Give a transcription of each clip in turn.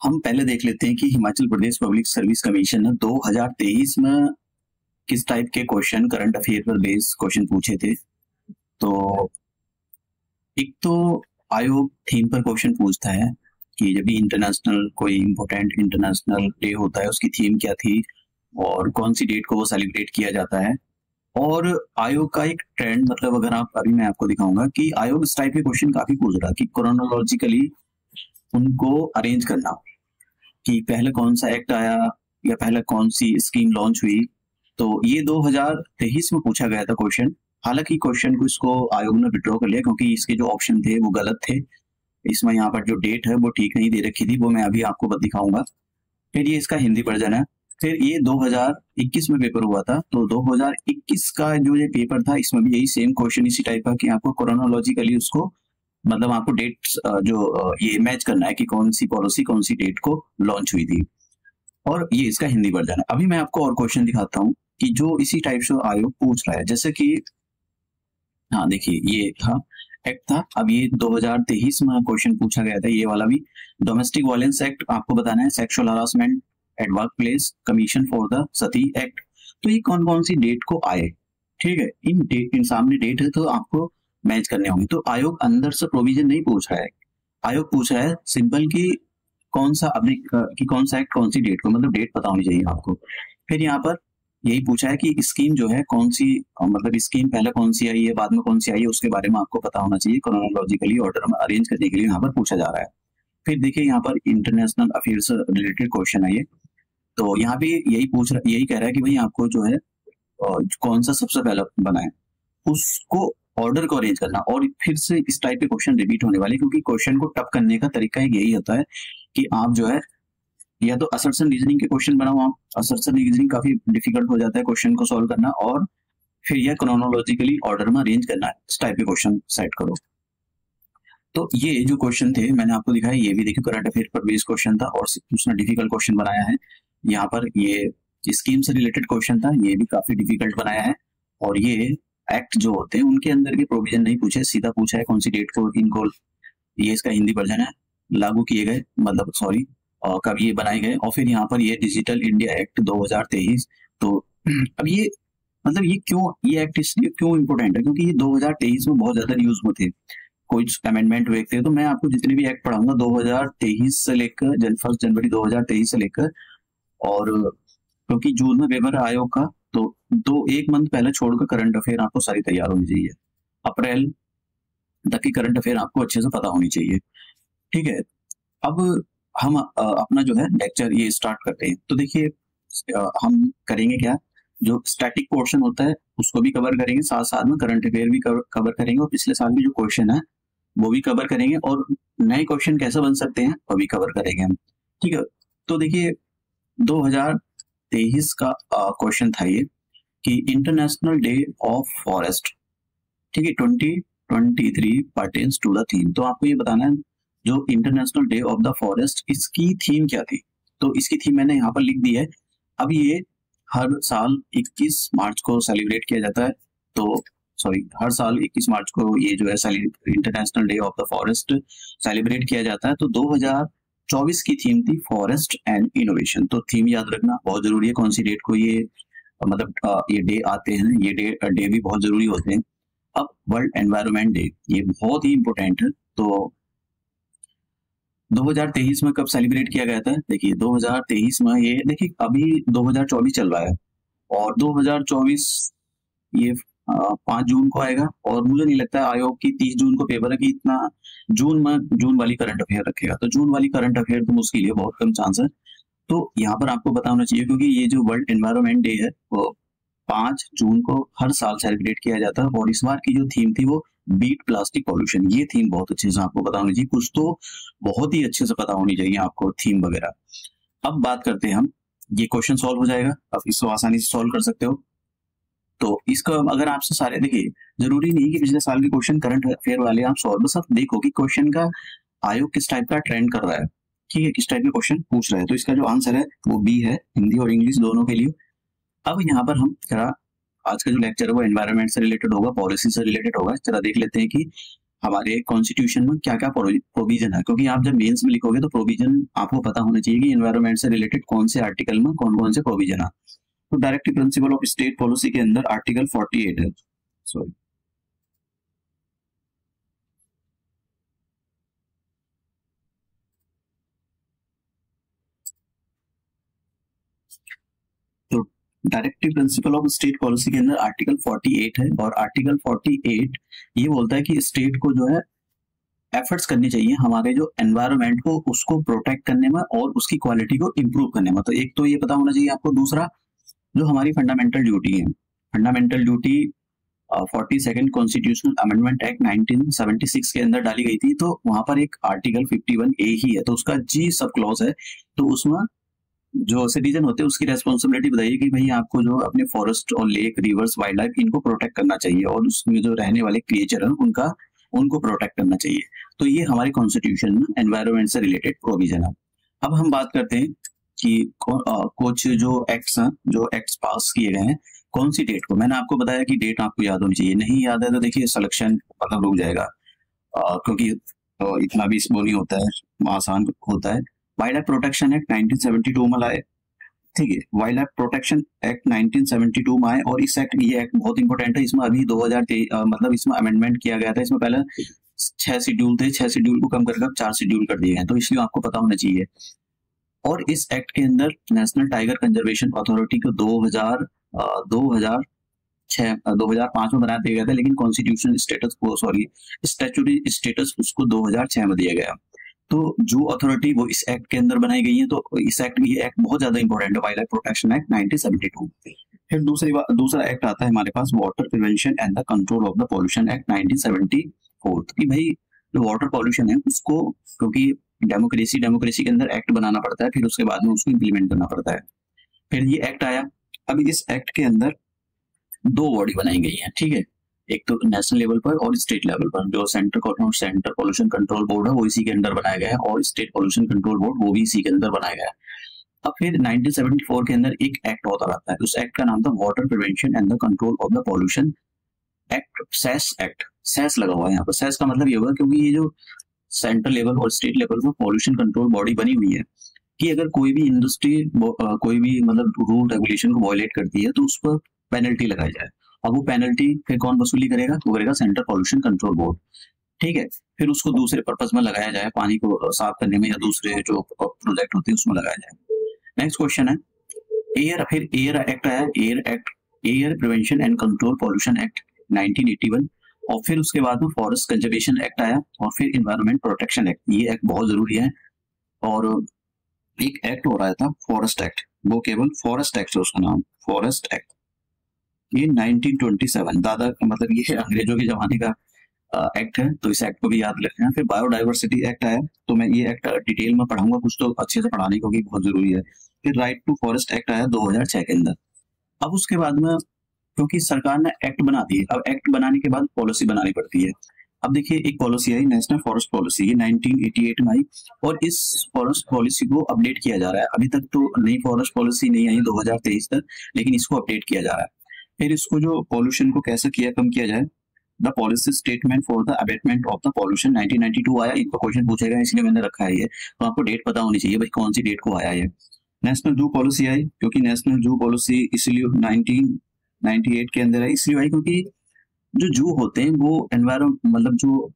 हम पहले देख लेते हैं कि Himachal Pradesh public service commission ने 2023 में किस टाइप के क्वेश्चन करंट अफेयर पर बेस्ड क्वेश्चन पूछे थे। तो एक तो आयोग थीम पर क्वेश्चन पूछता है कि जब भी इंटरनेशनल कोई इंपॉर्टेंट इंटरनेशनल डे होता है उसकी थीम क्या थी और कौन सी डेट को वो सेलिब्रेट किया जाता है। और आयोग का एक ट्रेंड मतलब अगर आप अभी मैं आपको दिखाऊंगा कि आयोग इस टाइप के क्वेश्चन काफी पूछ रहा है कि क्रोनोलॉजिकली उनको अरेंज करना कि पहले कौन सा एक्ट आया या पहले कौन सी स्कीम लॉन्च हुई। तो ये 2023 में पूछा गया था क्वेश्चन। हालांकि क्वेश्चन को इसको आयोग ने विड्रॉ कर लिया क्योंकि इसके जो ऑप्शन थे वो गलत थे। इसमें यहाँ पर जो डेट है वो ठीक नहीं दे रखी थी, वो मैं अभी आपको दिखाऊंगा। फिर ये इसका हिंदी वर्जन है। फिर ये 2021 में पेपर हुआ था, तो 2021 का जो ये पेपर था इसमें भी यही सेम क्वेश्चन इसी टाइप का कि आपको क्रोनोलॉजिकली उसको मतलब आपको डेट्स जो ये मैच करना है कि कौन सी पॉलिसी कौन सी डेट को लॉन्च हुई थी। और ये इसका हिंदी वर्जन है। अभी मैं आपको और क्वेश्चन दिखाता हूँ कि जो इसी टाइप से आयोग पूछ रहा है। जैसे कि हाँ देखिए ये था एक्ट था। अब ये 2023 में क्वेश्चन पूछा गया था ये वाला भी। डोमेस्टिक वायलेंस एक्ट आपको बताना है, sexual harassment at work place, commission for the Sati act. तो ये कौन कौन सी डेट को आए, ठीक है। इन सामने डेट है तो आपको मैच करने होंगे। तो आयोग अंदर से प्रोविजन नहीं पूछ रहा है, आयोग पूछ रहा है सिंपल कि कौन सा अपने कि कौन सा एक्ट कौन सी डेट को, मतलब डेट पता होनी चाहिए आपको। फिर यहाँ पर यही पूछा है कि स्कीम जो है कौन सी, मतलब स्कीम पहले कौन सी आई है बाद में कौन सी आई है उसके बारे में आपको पता होना चाहिए। क्रोनोलॉजिकली ऑर्डर में अरेंज करने के लिए यहाँ पर पूछा जा रहा है। फिर देखिए यहाँ पर इंटरनेशनल अफेयर से रिलेटेड क्वेश्चन है ये। तो यहाँ पे यही कह रहा है कि भाई आपको जो है कौन सा सबसे पहला बना है उसको ऑर्डर को अरेंज करना। और फिर से इस टाइप के क्वेश्चन रिपीट होने वाले क्योंकि क्वेश्चन को टफ करने का तरीका यही होता है कि आप जो है या तो असर्शन रीजनिंग के क्वेश्चन बनाओ। आप असर्शन रीजनिंग काफी डिफिकल्ट हो जाता है क्वेश्चन को सॉल्व करना, और फिर यह क्रोनोलॉजिकली ऑर्डर में अरेंज करना है, इस टाइप के क्वेश्चन सेट करो। तो ये जो क्वेश्चन थे मैंने आपको दिखाया, ये भी देखिए करंट अफेयर पर बेस्ड क्वेश्चन था और उसने डिफिकल्ट क्वेश्चन बनाया है। यहाँ पर ये स्कीम से रिलेटेड क्वेश्चन था, ये भी काफी डिफिकल्ट बनाया है। और ये एक्ट जो होते हैं उनके अंदर के प्रोविजन नहीं पूछे, सीधा पूछा है कौन सी डेट को इनको, ये इसका हिंदी वर्जन है, लागू किए गए, मतलब सॉरी कब ये बनाए गए। और फिर यहाँ पर ये डिजिटल इंडिया एक्ट 2023। तो अब ये मतलब ये क्यों, ये एक्ट इसलिए क्यों इंपोर्टेंट है क्योंकि ये 2023 में बहुत ज्यादा न्यूज में थे, कुछ अमेंडमेंट हुए थे। तो मैं आपको जितने भी एक्ट पढ़ाऊंगा 2023 से लेकर 1 जनवरी 2023 से लेकर, और क्योंकि जून में पेपर है आयोग का, तो एक मंथ पहले छोड़कर करंट अफेयर आपको सारी तैयार होनी चाहिए। अप्रैल तक की करंट अफेयर आपको अच्छे से पता होनी चाहिए, ठीक है। अब हम अपना जो है लेक्चर ये स्टार्ट करते हैं। तो देखिए हम करेंगे क्या, जो स्टैटिक पोर्शन होता है उसको भी कवर करेंगे, साथ साथ में करंट अफेयर भी कवर करेंगे, और पिछले साल के जो क्वेश्चन है वो भी कवर करेंगे, और नए क्वेश्चन कैसे बन सकते हैं वो भी कवर करेंगे हम, ठीक है। तो देखिए 2023 का क्वेश्चन था ये कि इंटरनेशनल डे ऑफ फॉरेस्ट, ठीक है, 2023 पर्टेन्स टू द थीम। तो आपको ये बताना है जो international day of the forest इसकी थीम क्या थी। तो इसकी थीम मैंने यहाँ पर लिख दी है। अब ये हर साल 21 मार्च को सेलिब्रेट किया जाता है। तो सॉरी, हर साल 21 मार्च को ये जो है international day of the forest celebrate किया जाता है। तो 2024 की थीम थी फॉरेस्ट एंड इनोवेशन। तो थीम याद रखना बहुत जरूरी है, कौन सी डेट को ये मतलब ये डे आते हैं, ये डे भी बहुत जरूरी होते हैं। अब वर्ल्ड एनवायरनमेंट डे ये बहुत ही इंपॉर्टेंट है। तो 2023 में कब सेलिब्रेट किया गया था, देखिए 2023 में ये देखिए अभी 2024 चल रहा है, और 2024 ये 5 जून को आएगा। और मुझे नहीं लगता आयोग की 30 जून को पेपर है कि इतना जून वाली करंट अफेयर रखेगा। तो जून वाली करंट अफेयर तो मुश्किल है, बहुत कम चांस है। तो यहाँ पर आपको पता होना चाहिए क्योंकि ये जो वर्ल्ड एनवायरनमेंट डे है वो 5 जून को हर साल सेलिब्रेट किया जाता है। और इस बार की जो थीम थी वो बीट प्लास्टिक पॉल्यूशन, ये थीम बहुत अच्छे से आपको पता होनी चाहिए, कुछ तो बहुत ही अच्छे से पता होनी चाहिए आपको थीम वगैरह। अब बात करते हैं हम, ये क्वेश्चन सॉल्व हो जाएगा, आप इसको आसानी से सॉल्व कर सकते हो। तो इसका अगर आपसे सारे देखिए, जरूरी नहीं कि पिछले साल के क्वेश्चन करंट अफेयर वाले आप सॉल्व, बस आप देखो कि क्वेश्चन का आयोग किस टाइप का ट्रेंड कर रहा है, ठीक है, किस टाइप के क्वेश्चन पूछ रहा है। तो इसका जो आंसर है वो बी है, हिंदी और इंग्लिश दोनों के लिए। अब यहाँ पर हम जरा आज का जो लेक्चर है वो एनवायरनमेंट से रिलेटेड होगा, पॉलिसी से रिलेटेड होगा। जरा देख लेते हैं कि हमारे कॉन्स्टिट्यूशन में क्या क्या प्रोविजन है, क्योंकि आप जब मेंस में लिखोगे तो प्रोविजन आपको पता होना चाहिए कि एनवायरनमेंट से रिलेटेड कौन से आर्टिकल में कौन कौन से प्रोविजन है। तो directive principle of state policy के अंदर आर्टिकल 48 है, सॉरी तो directive principle of state policy के अंदर आर्टिकल 48 है, और आर्टिकल 48 ये बोलता है कि स्टेट को जो है एफर्ट्स करनी चाहिए हमारे जो एनवायरनमेंट को उसको प्रोटेक्ट करने में और उसकी क्वालिटी को इम्प्रूव करने में। तो एक तो ये पता होना चाहिए आपको, दूसरा जो हमारी फंडामेंटल ड्यूटी है, fundamental duty 42nd constitutional amendment act 1976 के अंदर डाली गई थी। तो वहां पर एक आर्टिकल 51A ही है, तो उसका जी सब क्लॉज है। तो उसमें जो सिटीजन होते हैं उसकी रेस्पॉन्सिबिलिटी बताइए कि भाई आपको जो अपने फॉरेस्ट और लेक, रिवर्स, वाइल्ड लाइफ इनको प्रोटेक्ट करना चाहिए, और उसमें जो रहने वाले क्रिएचर है उनको प्रोटेक्ट करना चाहिए। तो ये हमारे कॉन्स्टिट्यूशन में एनवायरनमेंट से रिलेटेड प्रोविजन है। अब हम बात करते हैं कि कुछ जो एक्ट्स पास किए गए हैं कौन सी डेट को। मैंने आपको बताया कि डेट आपको याद होनी चाहिए, नहीं याद है तो देखिए सिलेक्शन मतलब रुक जाएगा, क्योंकि इतना भी वो नहीं होता है, आसान होता है। वाइल्ड लाइफ प्रोटेक्शन एक्ट 1972 में लाए, ठीक है, वाइल्ड लाइफ प्रोटेक्शन एक्ट 1972 में आए, और इस एक्ट ये एक्ट बहुत इंपॉर्टेंट है। इसमें अभी 2023 मतलब इसमें अमेंडमेंट किया गया था। इसमें पहले 6 शेड्यूल थे, 6 शेड्यूल को कम करके 4 शेड्यूल कर दिए हैं, तो इसलिए आपको पता होना चाहिए। और इस एक्ट के अंदर नेशनल टाइगर कंजर्वेशन अथॉरिटी को 2005 में बना दिया गया था, लेकिन कॉन्स्टिट्यूशनल स्टेटस को स्टैट्यूटरी स्टेटस उसको 2006 में दिया गया। तो जो अथॉरिटी वो इस एक्ट के अंदर बनाई गई है, तो इस एक्ट ये एक्ट बहुत ज्यादा इंपॉर्टेंट है, वाइल्ड लाइफ प्रोटेक्शन एक्ट 1972। फिर दूसरा एक्ट आता है हमारे पास water prevention and the control of the pollution act 1974, कि भाई जो वाटर पॉल्यूशन है उसको, क्योंकि डेमोक्रेसी के अंदर एक्ट बनाना पड़ता है, फिर उसके बाद में उसको इम्प्लीमेंट करना पड़ता है। फिर ये एक्ट आया। अभी इस एक्ट के अंदर 2 बॉडी बनाई गई है, ठीक है, एक तो नेशनल लेवल पर और स्टेट लेवल पर। जो सेंटर पोल्यूशन कंट्रोल बोर्ड है वो इसी के अंदर बनाया गया है, और स्टेट पोल्यूशन कंट्रोल बोर्ड वो भी इसी के अंदर बनाया गया है। अब फिर 1974 के अंदर एक एक्ट और आता है, उस एक्ट का नाम था water prevention and the control of the pollution act, cess act. Cess लगा हुआ है यहाँ पर। सेस का मतलब ये होगा, क्योंकि ये जो सेंट्रल लेवल और स्टेट लेवल पर पॉल्यूशन कंट्रोल बॉडी बनी हुई है, कि अगर कोई भी इंडस्ट्री कोई भी मतलब रूल रेगुलेशन को वायलेट करती है तो उस पर पेनल्टी लगाई जाए। अब वो पेनल्टी फिर कौन वसूली करेगा, तो करेगा सेंट्रल पॉल्यूशन कंट्रोल बोर्ड, ठीक है। फिर उसको दूसरे पर्पज में लगाया जाए, पानी को साफ करने में या दूसरे जो प्रोजेक्ट होते हैं उसमें लगाया जाए। नेक्स्ट क्वेश्चन है एयर एक्ट आया, air prevention and control pollution act 1981, और फिर उसके बाद में फॉरेस्ट कंजर्वेशन एक्ट आया, और फिर एनवायरमेंट प्रोटेक्शन एक्ट। ये एक्ट बहुत जरूरी है। और एक एक्ट हो रहा था फॉरेस्ट एक्ट, वो केवल फॉरेस्ट एक्ट है उसका नाम, फॉरेस्ट एक्ट, ये 1927 दादा मतलब ये अंग्रेजों के जमाने का एक्ट है, तो इस एक्ट को भी याद रखना। फिर बायोडाइवर्सिटी एक्ट आया, तो मैं ये एक्ट डिटेल में पढ़ाऊंगा, कुछ तो अच्छे से पढ़ाने क्योंकि बहुत जरूरी है। फिर राइट टू फॉरेस्ट एक्ट आया 2006 के अंदर। अब उसके बाद में क्योंकि सरकार ने एक्ट बना दिए, अब एक्ट बनाने के बाद पॉलिसी बनानी पड़ती है। अब देखिए एक पॉलिसी आई नेशनल फॉरेस्ट पॉलिसी, ये 1988 में आई, और इस फॉरेस्ट पॉलिसी को अपडेट किया जा रहा है। अभी तक तो नई फॉरेस्ट पॉलिसी नहीं आई 2023 तक, लेकिन इसको अपडेट किया जा रहा है। फिर इसको जो पॉल्यूशन को कैसे कम किया जाए, the policy statement for the abatement of the pollution 1992 आया। इनको क्वेश्चन पूछेगा इसलिए मैंने रखा है ये, तो आपको डेट पता होनी चाहिए भाई कौन सी डेट को आया है। नेशनल जू पॉलिसी आई, क्योंकि नेशनल जू पॉलिसी इसलिए 1998 के अंदर आई, इसलिए आई क्योंकि जो जू होते हैं वो एनवायरमेंट मतलब जो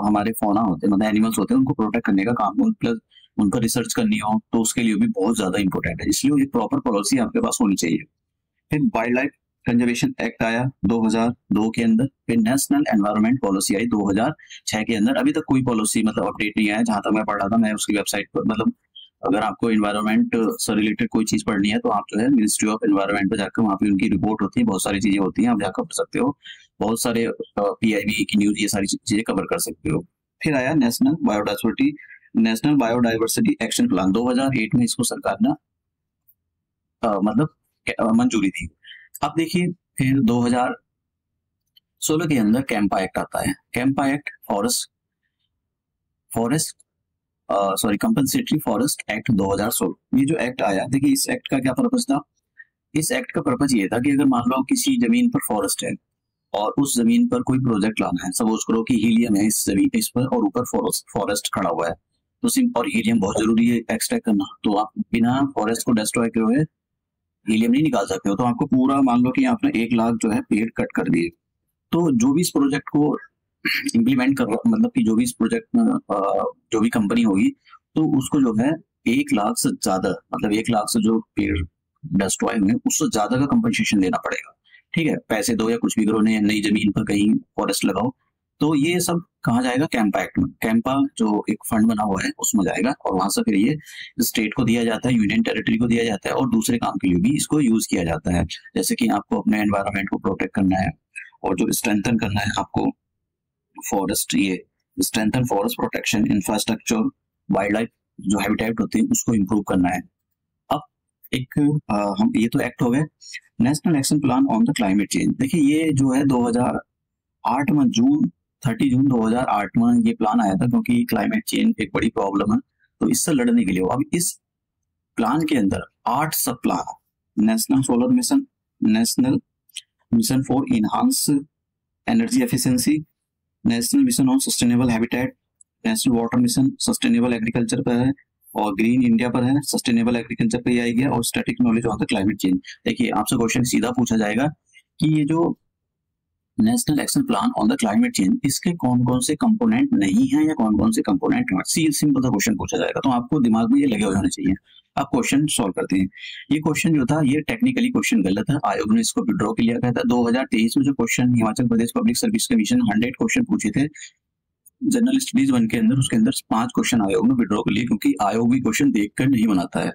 हमारे फौना होते हैं मतलब एनिमल्स होते हैं उनको प्रोटेक्ट करने का काम हो, प्लस उनका रिसर्च करनी हो, तो उसके लिए भी बहुत ज्यादा इंपॉर्टेंट है, इसलिए एक प्रॉपर पॉलिसी आपके पास होनी चाहिए। फिर वाइल्ड लाइफ कंजर्वेशन एक्ट आया 2002 के अंदर। फिर नेशनल एनवायरनमेंट पॉलिसी आई 2006 के अंदर। अभी तक कोई पॉलिसी मतलब अपडेट नहीं आया, जहां तक मैं पढ़ रहा था। मैं उसकी वेबसाइट पर मतलब अगर आपको एनवायरनमेंट से रिलेटेड कोई चीज पढ़नी है तो आप जो है मिनिस्ट्री ऑफ एनवायरनमेंट पे जाकर वहाँ पे उनकी रिपोर्ट होती है, बहुत सारी चीजें होती हैं, आप जाकर पढ़ सकते हो। बहुत सारे PIB की न्यूज, ये सारी चीजें कवर कर सकते हो। फिर आया नेशनल बायोडाइवर्सिटी एक्शन प्लान 2008 में, इसको सरकार ने मतलब मंजूरी दी। अब देखिए फिर 2016 के अंदर कैंपा एक्ट आता है। Campa act compensatory forest act 2016। ये जो एक्ट आया, देखिए इस एक्ट का क्या पर्पज था। इस एक्ट का पर्पज ये था कि अगर मान लो किसी जमीन पर फॉरेस्ट है, और उस जमीन पर कोई प्रोजेक्ट लाना है, सपोज करो कि हीलियम है इस जमीन इस पर और ऊपर फॉरेस्ट खड़ा हुआ है, तो और हीलियम बहुत जरूरी है एक्सट्रैक्ट करना, तो आप बिना फॉरेस्ट को डिस्ट्रॉय किए हुए हीलियम नहीं निकाल सकते हो। तो आपको पूरा मान लो कि आपने 1 लाख जो है पेड़ कट कर दिए, तो जो भी इस प्रोजेक्ट को इम्प्लीमेंट कर रहा, मतलब कि जो भी इस प्रोजेक्ट में जो भी कंपनी होगी, तो उसको जो है 1 लाख से ज्यादा, मतलब 1 लाख से जो पेड़ डिस्ट्रॉय हुए उससे ज्यादा का कंपनसेशन देना पड़ेगा। ठीक है, पैसे दो या कुछ भी करो, नई जमीन पर कहीं फॉरेस्ट लगाओ, तो ये सब कहाँ जाएगा, कैंपा एक्ट में। कैंपा जो एक फंड बना हुआ है उसमें जाएगा, और वहां से फिर ये स्टेट को दिया जाता है, यूनियन टेरिटरी को दिया जाता है, और दूसरे काम के लिए भी इसको यूज किया जाता है। जैसे कि आपको अपने एनवायरमेंट को प्रोटेक्ट करना है, और जो स्ट्रेंथन करना है आपको फॉरेस्ट, ये strengthen forest protection infrastructure, wild life जो हैबिटेट होते हैं उसको इम्प्रूव करना है। अब एक हम ये तो एक्ट हो गए। National action plan on the climate change, देखिए ये जो है 2008 में 30 जून 2008 में ये प्लान आया था, क्योंकि क्लाइमेट चेंज एक बड़ी प्रॉब्लम है, तो इससे लड़ने के लिए अब इस प्लान के अंदर 8 सब plan, national solar mission, national mission for enhance energy efficiency, national mission on sustainable habitat, national water mission sustainable agriculture पर है, और ग्रीन इंडिया पर है, सस्टेनेबल एग्रीकल्चर पे आई गया, और static knowledge on the climate change. देखिए आपसे क्वेश्चन सीधा पूछा जाएगा कि ये जो national action plan on the climate change, इसके कौन कौन से कंपोनेंट नहीं है या कौन कौन से कंपोनेंट हैं, सिंपल सा क्वेश्चन पूछा जाएगा, तो आपको दिमाग में ये लगे हुए होने चाहिए। आप क्वेश्चन सॉल्व करते हैं। ये क्वेश्चन जो था ये टेक्निकली क्वेश्चन गलत है, आयोग ने इसको विड्रॉ किया गया था। 2023 में जो question Himachal Pradesh public service commission 100 question पूछे थे जनरल स्टडीज 1 के अंदर, उसके अंदर 5 क्वेश्चन आयोग ने विड्रॉ कर लिए, क्योंकि आयोग भी क्वेश्चन देखकर नहीं बनाता है,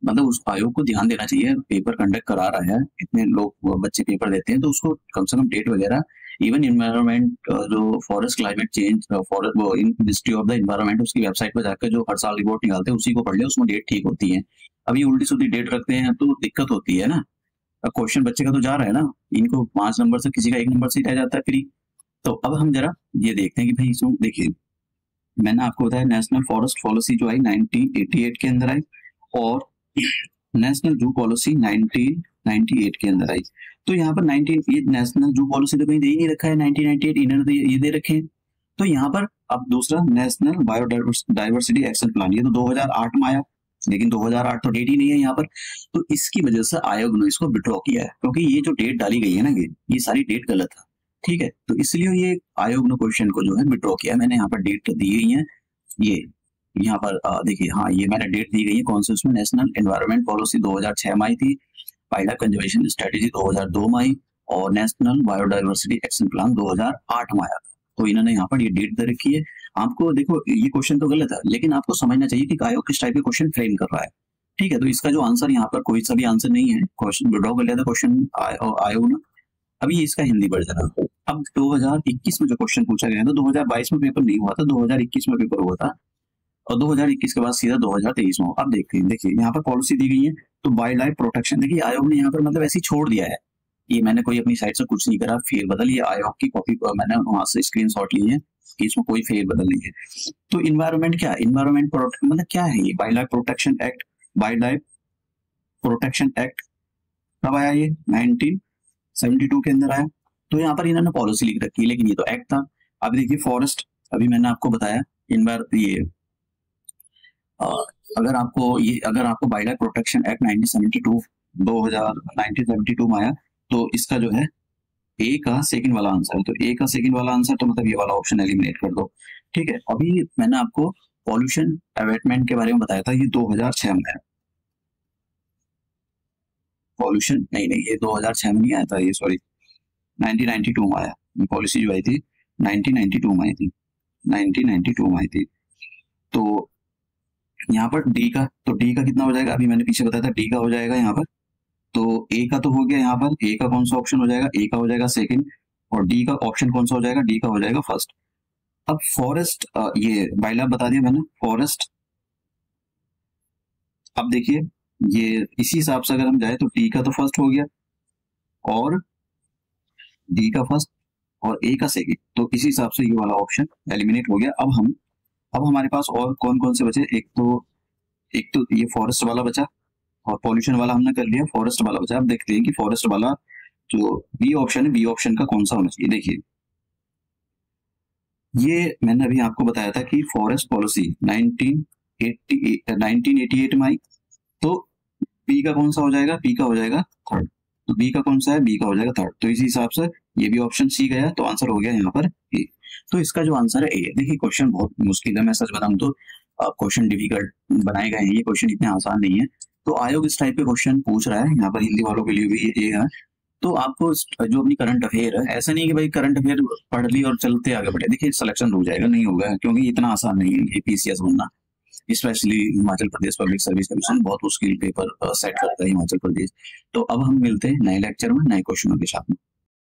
मतलब उस आयोग को ध्यान देना चाहिए, पेपर कंडक्ट करा रहा है, इतने लोग बच्चे पेपर देते हैं, तो उसको कम से कम डेट वगैरह, इवन इन्वायरमेंट जो फॉरेस्ट क्लाइमेट चेंज फॉरेस्ट वो मिनिस्ट्री ऑफ द इन्वायरमेंट उसकी वेबसाइट पर जाकर जो हर साल रिपोर्ट निकालते हैं उसी को पढ़ ले, उसमें डेट ठीक होती है। अभी उल्टी सीधी डेट रखते हैं तो दिक्कत होती है ना। क्वेश्चन बच्चे का तो जा रहा है ना, इनको 5 नंबर से किसी का 1 नंबर से रह जाता है फ्री। तो अब हम जरा ये देखते हैं कि भाई इसमें देखिए, मैंने आपको बताया नेशनल फॉरेस्ट पॉलिसी जो आई 1988 के अंदर आई, और नेशनल जू पॉलिसी 1998 के अंदर आई। तो यहाँ पर 19 नेशनल जू पॉलिसी तो कहीं दे ही नहीं रखा है, 1998 इन्होंने ये दे रखे हैं। तो यहाँ पर अब दूसरा नेशनल बायोडाइवर्सिटी एक्शन प्लान, ये तो 2008 में आया, लेकिन 2008 तो डेट ही नहीं है यहाँ पर, तो इसकी वजह से आयोग ने इसको विड्रॉ किया है, क्योंकि ये जो डेट डाली गई है ना, ये सारी डेट गलत है। ठीक है, तो इसलिए ये आयोग ने क्वेश्चन को जो है विड्रॉ किया। मैंने यहाँ पर डेट दी गई है, ये यहाँ पर देखिए, हाँ ये मैंने डेट दी गई है कौन से, उसमें नेशनल एनवायरमेंट पॉलिसी 2006 में आई थी, वाइल्ड लाइफ कंजर्वेशन स्ट्रेटेजी 2002 में आई, और नेशनल बायोडाइवर्सिटी एक्शन प्लान 2008 में आया था। तो इन्होंने यहाँ पर ये डेट दे रखी है। आपको देखो ये क्वेश्चन तो गलत है, लेकिन आपको समझना चाहिए कि आयोग किस टाइप के क्वेश्चन फ्रेम कर रहा है। ठीक है, तो इसका जो आंसर यहाँ पर कोई सा भी आंसर नहीं है, क्वेश्चन विड्रॉ कर लिया था क्वेश्चन आयोग ने। अभी इसका हिंदी वर्जन है। अब 2021 में जो क्वेश्चन पूछा गया था, 2022 में पेपर नहीं हुआ था, 2021 में पेपर हुआ था, और 2021 के बाद सीधा 2023 में। अब देखते हैं, देखिए यहाँ पर पॉलिसी दी गई है, तो वाइल्ड लाइफ प्रोटेक्शन, देखिए आयोग ने यहाँ पर मतलब ऐसे छोड़ दिया है, ये मैंने कोई अपनी साइड से कुछ नहीं करा, फेर बदल, ये आयोग की कॉपी मैंने वहां से स्क्रीनशॉट ली है, कि इसमें कोई फेर बदल नहीं है। तो इन्वायरमेंट क्या है, इन्वायरमेंट प्रोटेक्शन मतलब क्या है, ये wild life protection act, wild life protection act कब आया, ये 1972 के अंदर आया। तो यहाँ पर इन्होंने पॉलिसी लिख रखी है, लेकिन ये तो एक्ट था। अब देखिए फॉरेस्ट, अभी मैंने आपको बताया ये अगर आपको वाइल्ड लाइफ प्रोटेक्शन एक्ट 1972 में आया, तो इसका जो है ए का सेकंड वाला आंसर है, तो ए का सेकंड वाला आंसर, तो मतलब ये वाला ऑप्शन एलिमिनेट कर दो। ठीक है, अभी मैंने आपको पॉल्यूशन अवेटमेंट के बारे में बताया था, ये 2006 में है। पॉल्यूशन नहीं, ये 2006 में नहीं आया था, ये सॉरी 1992 में आया। ये पॉलिसी जो आई थी 1992 में आई थी, 1992 में आई थी। तो यहाँ पर डी का, तो डी का कितना हो जाएगा, अभी मैंने पीछे बताया था डी का हो जाएगा यहाँ पर, तो ए का तो हो गया, यहाँ पर ए का कौन सा ऑप्शन हो जाएगा, ए का हो जाएगा सेकंड, और डी का ऑप्शन कौन सा हो जाएगा, डी का हो जाएगा फर्स्ट। अब फॉरेस्ट, ये बाइला बता दिया मैंने, फॉरेस्ट। अब देखिए ये इसी हिसाब से अगर हम जाए तो डी का तो फर्स्ट हो गया, और डी का फर्स्ट, और ए का सेकंड, तो इसी हिसाब से ये वाला ऑप्शन एलिमिनेट हो गया। अब हमारे पास और कौन कौन से बचे, एक तो ये फॉरेस्ट वाला बचा, और पॉल्यूशन वाला हमने कर लिया, फॉरेस्ट वाला बचा। अब देखते हैं कि फॉरेस्ट वाला तो बी ऑप्शन है, बी ऑप्शन का कौन सा होना चाहिए? देखिए, ये मैंने अभी आपको बताया था कि फॉरेस्ट पॉलिसी 1988 में आई, तो बी का कौन सा हो जाएगा? बी का हो जाएगा थर्ड। तो बी का कौन सा है? बी का हो जाएगा थर्ड। तो इसी हिसाब से ये भी ऑप्शन सी गया, तो आंसर हो गया यहाँ पर ए। तो इसका जो आंसर है ए। देखिए, क्वेश्चन बहुत मुश्किल है, मैं सच बताऊं तो क्वेश्चन डिफिकल्ट बनाए गए हैं, ये क्वेश्चन इतने आसान नहीं है। तो आयोग इस टाइप के क्वेश्चन पूछ रहा है, यहाँ पर हिंदी वालों के लिए भी ये है। तो आपको जो अपनी करंट अफेयर है, ऐसा नहीं कि भाई करंट अफेयर पढ़ ली और चलते आगे बढ़े। देखिए, सिलेक्शन रुक जाएगा, नहीं होगा, क्योंकि इतना आसान नहीं है पीसीएस बनना। Specially Himachal Pradesh public service commission बहुत मुश्किल पेपर सेट करता है हिमाचल प्रदेश। तो अब हम मिलते हैं नए लेक्चर में नए क्वेश्चनों के साथ में।